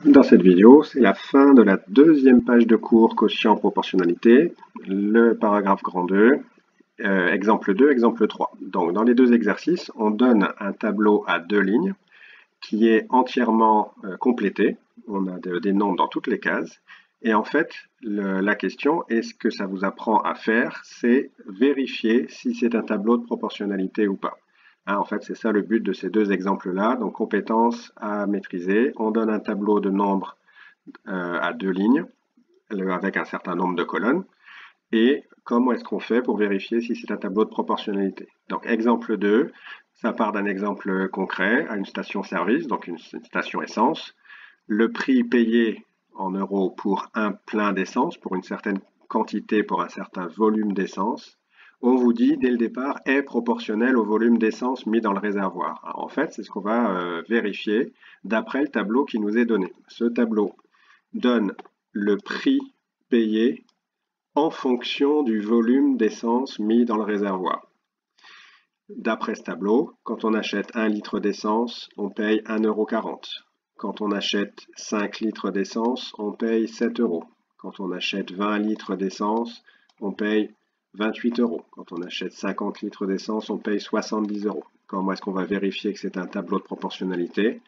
Dans cette vidéo, c'est la fin de la deuxième page de cours quotient proportionnalité, le paragraphe grand 2, exemple 2, exemple 3. Donc dans les deux exercices, on donne un tableau à deux lignes qui est entièrement complété. On a des nombres dans toutes les cases. Et en fait, la question, et ce que ça vous apprend à faire, c'est vérifier si c'est un tableau de proportionnalité ou pas. En fait, c'est ça le but de ces deux exemples-là. Donc, compétences à maîtriser. On donne un tableau de nombres à deux lignes avec un certain nombre de colonnes. Et comment est-ce qu'on fait pour vérifier si c'est un tableau de proportionnalité? Donc, exemple 2, ça part d'un exemple concret à une station-service, donc une station essence. Le prix payé en euros pour un plein d'essence, pour une certaine quantité, pour un certain volume d'essence, on vous dit dès le départ est proportionnel au volume d'essence mis dans le réservoir. Alors, en fait, c'est ce qu'on va vérifier d'après le tableau qui nous est donné. Ce tableau donne le prix payé en fonction du volume d'essence mis dans le réservoir. D'après ce tableau, quand on achète 1 litre d'essence, on paye 1,40 €. Quand on achète 5 litres d'essence, on paye 7 €. Quand on achète 20 litres d'essence, on paye 28 €. Quand on achète 50 litres d'essence, on paye 70 €. Comment est-ce qu'on va vérifier que c'est un tableau de proportionnalité?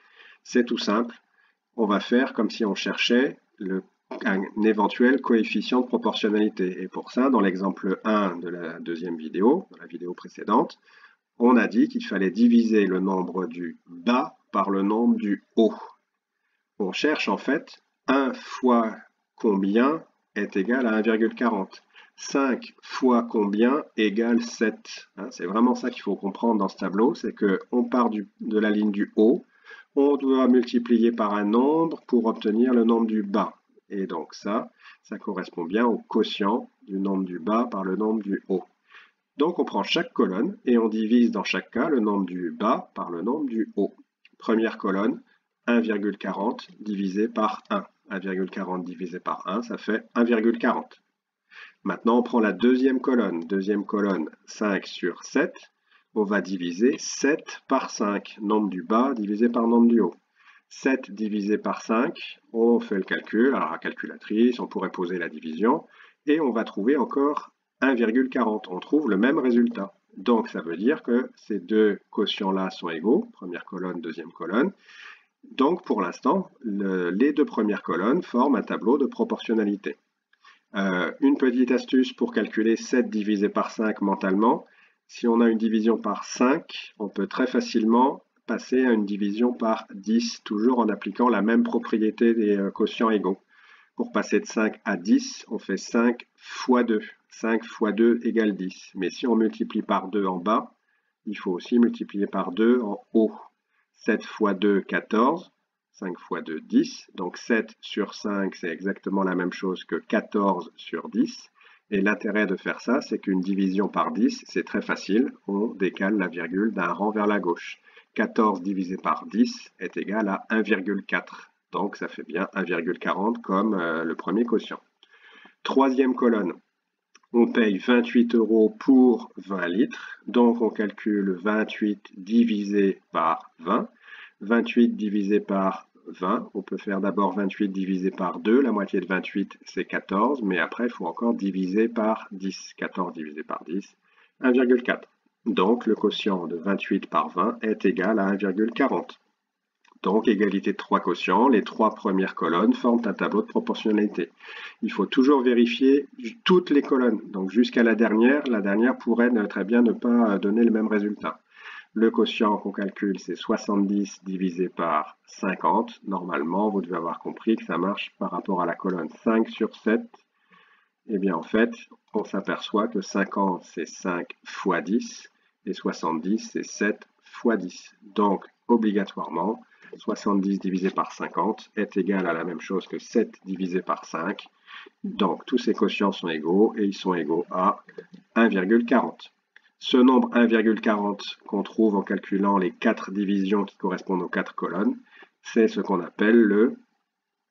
C'est tout simple. On va faire comme si on cherchait un éventuel coefficient de proportionnalité. Et pour ça, dans l'exemple 1 de la deuxième vidéo, dans la vidéo précédente, on a dit qu'il fallait diviser le nombre du bas par le nombre du haut. On cherche en fait 1 fois combien est égal à 1,40. 5 fois combien égale 7. C'est vraiment ça qu'il faut comprendre dans ce tableau, c'est qu'on part de la ligne du haut, on doit multiplier par un nombre pour obtenir le nombre du bas. Et donc ça correspond bien au quotient du nombre du bas par le nombre du haut. Donc on prend chaque colonne et on divise dans chaque cas le nombre du bas par le nombre du haut. Première colonne, 1,40 divisé par 1. 1,40 divisé par 1, ça fait 1,40. Maintenant, on prend la deuxième colonne. Deuxième colonne, 5 sur 7. On va diviser 7 par 5. Nombre du bas divisé par nombre du haut. 7 divisé par 5, on fait le calcul. Alors, la calculatrice, on pourrait poser la division. Et on va trouver encore 1,40. On trouve le même résultat. Donc, ça veut dire que ces deux quotients-là sont égaux. Première colonne, deuxième colonne. Donc, pour l'instant, les deux premières colonnes forment un tableau de proportionnalité. Une petite astuce pour calculer 7 divisé par 5 mentalement. Si on a une division par 5, on peut très facilement passer à une division par 10, toujours en appliquant la même propriété des quotients égaux. Pour passer de 5 à 10, on fait 5 fois 2. 5 fois 2 égale 10. Mais si on multiplie par 2 en bas, il faut aussi multiplier par 2 en haut. 7 fois 2, 14. 5 fois 2, 10. Donc 7 sur 5, c'est exactement la même chose que 14 sur 10. Et l'intérêt de faire ça, c'est qu'une division par 10, c'est très facile. On décale la virgule d'un rang vers la gauche. 14 divisé par 10 est égal à 1,4. Donc ça fait bien 1,40 comme le premier quotient. Troisième colonne, on paye 28 € pour 20 litres. Donc on calcule 28 divisé par 20. 28 divisé par 20, on peut faire d'abord 28 divisé par 2, la moitié de 28 c'est 14, mais après il faut encore diviser par 10. 14 divisé par 10, 1,4. Donc le quotient de 28 par 20 est égal à 1,40. Donc égalité de trois quotients, les trois premières colonnes forment un tableau de proportionnalité. Il faut toujours vérifier toutes les colonnes, donc jusqu'à la dernière pourrait très bien ne pas donner le même résultat. Le quotient qu'on calcule, c'est 70 divisé par 50. Normalement, vous devez avoir compris que ça marche par rapport à la colonne 5 sur 7. Eh bien, en fait, on s'aperçoit que 50, c'est 5 fois 10, et 70, c'est 7 fois 10. Donc, obligatoirement, 70 divisé par 50 est égal à la même chose que 7 divisé par 5. Donc, tous ces quotients sont égaux, et ils sont égaux à 1,40. Ce nombre 1,40 qu'on trouve en calculant les 4 divisions qui correspondent aux 4 colonnes, c'est ce qu'on appelle le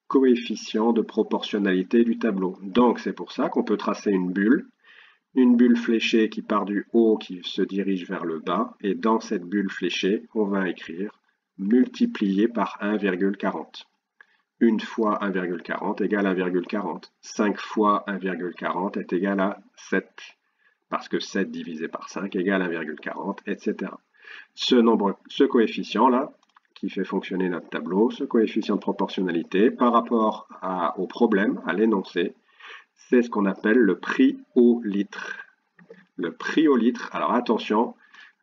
coefficient de proportionnalité du tableau. Donc c'est pour ça qu'on peut tracer une bulle fléchée qui part du haut, qui se dirige vers le bas, et dans cette bulle fléchée, on va écrire multiplié par 1,40. 1 fois 1,40 égale 1,40. 5 fois 1,40 est égal à 7, parce que 7 divisé par 5 égale 1,40, etc. Ce coefficient-là, qui fait fonctionner notre tableau, ce coefficient de proportionnalité, par rapport au problème, à l'énoncé, c'est ce qu'on appelle le prix au litre. Le prix au litre, alors attention,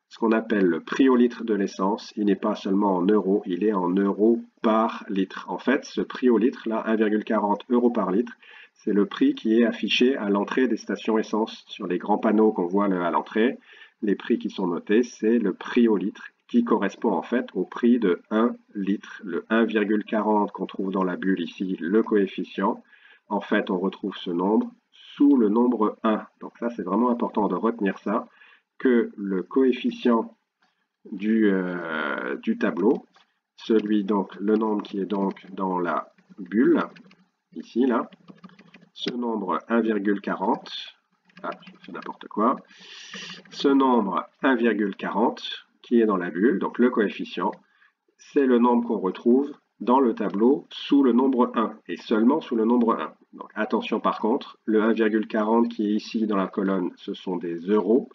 ce qu'on appelle le prix au litre de l'essence, il n'est pas seulement en euros, il est en euros par litre. En fait, ce prix au litre, là, 1,40 euros par litre, c'est le prix qui est affiché à l'entrée des stations essence. Sur les grands panneaux qu'on voit à l'entrée, les prix qui sont notés, c'est le prix au litre, qui correspond en fait au prix de 1 litre. Le 1,40 qu'on trouve dans la bulle ici, le coefficient, en fait, on retrouve ce nombre sous le nombre 1. Donc ça, c'est vraiment important de retenir ça, que le coefficient du tableau, le nombre qui est donc dans la bulle, ici, là, ce nombre 1,40, je fais n'importe quoi, ce nombre 1,40 qui est dans la bulle, donc le coefficient, c'est le nombre qu'on retrouve dans le tableau sous le nombre 1, et seulement sous le nombre 1. Donc attention par contre, le 1,40 qui est ici dans la colonne, ce sont des euros,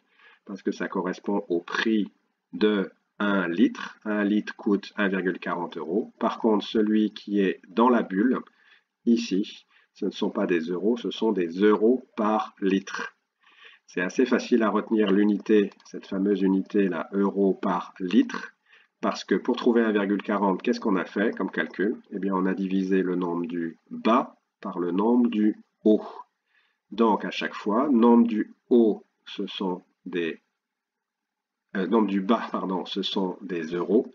parce que ça correspond au prix de 1 litre. 1 litre coûte 1,40 euros. Par contre, celui qui est dans la bulle, ici, ce ne sont pas des euros, ce sont des euros par litre. C'est assez facile à retenir l'unité, cette fameuse unité là, euro par litre, parce que pour trouver 1,40, qu'est-ce qu'on a fait comme calcul? Eh bien, on a divisé le nombre du bas par le nombre du haut. Donc, à chaque fois, nombre du haut, ce sont nombre du bas, pardon, ce sont des euros,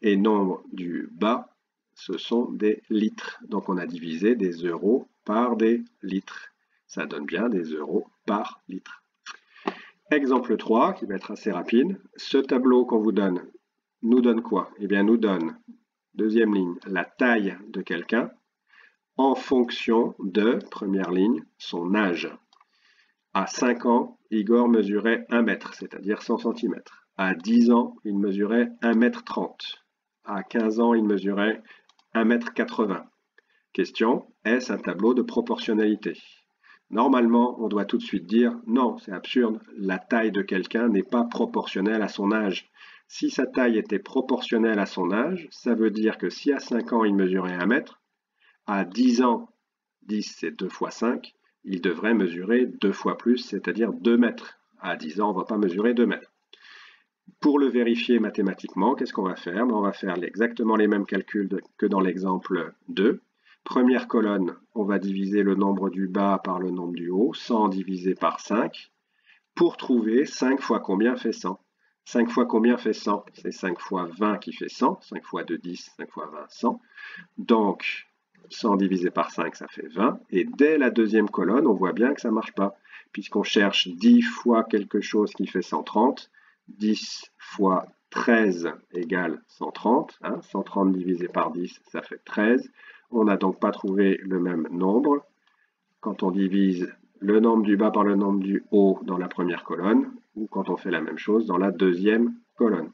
et nombre du bas, ce sont des litres. Donc on a divisé des euros par des litres. Ça donne bien des euros par litre. Exemple 3, qui va être assez rapide. Ce tableau qu'on vous donne, nous donne quoi? Eh bien, nous donne, deuxième ligne, la taille de quelqu'un en fonction de, première ligne, son âge. À 5 ans, Igor mesurait 1 mètre, c'est-à-dire 100 cm. À 10 ans, il mesurait 1 mètre 30. À 15 ans, il mesurait 1 mètre 80. Question, est-ce un tableau de proportionnalité? Normalement, on doit tout de suite dire non, c'est absurde, la taille de quelqu'un n'est pas proportionnelle à son âge. Si sa taille était proportionnelle à son âge, ça veut dire que si à 5 ans il mesurait 1 mètre, à 10 ans, 10 c'est 2 fois 5, il devrait mesurer 2 fois plus, c'est-à-dire 2 mètres. À 10 ans, on ne va pas mesurer 2 mètres. Pour le vérifier mathématiquement, qu'est-ce qu'on va faire? On va faire exactement les mêmes calculs que dans l'exemple 2. Première colonne, on va diviser le nombre du bas par le nombre du haut, 100 divisé par 5, pour trouver 5 fois combien fait 100. 5 fois combien fait 100? C'est 5 fois 20 qui fait 100, 5 fois 2, 10, 5 fois 20, 100. Donc, 100 divisé par 5, ça fait 20. Et dès la deuxième colonne, on voit bien que ça ne marche pas, puisqu'on cherche 10 fois quelque chose qui fait 130. 10 fois 13 égale 130. 130 divisé par 10, ça fait 13. On n'a donc pas trouvé le même nombre. Quand on divise le nombre du bas par le nombre du haut dans la première colonne, ou quand on fait la même chose dans la deuxième colonne.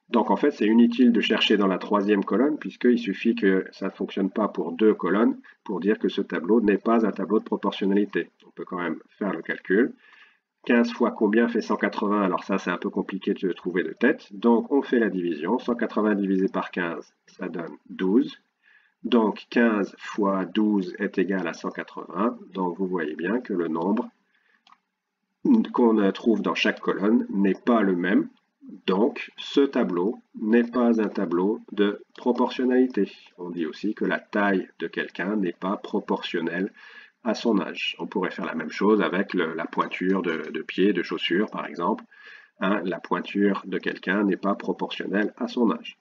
Donc en fait, c'est inutile de chercher dans la troisième colonne, puisqu'il suffit que ça ne fonctionne pas pour 2 colonnes pour dire que ce tableau n'est pas un tableau de proportionnalité. On peut quand même faire le calcul. 15 fois combien fait 180? Alors ça, c'est un peu compliqué de trouver de tête. Donc on fait la division. 180 divisé par 15, ça donne 12. Donc 15 fois 12 est égal à 180. Donc vous voyez bien que le nombre qu'on trouve dans chaque colonne n'est pas le même. Donc ce tableau n'est pas un tableau de proportionnalité. On dit aussi que la taille de quelqu'un n'est pas proportionnelle à son âge. On pourrait faire la même chose avec la pointure de pied, de chaussure par exemple. La pointure de quelqu'un n'est pas proportionnelle à son âge.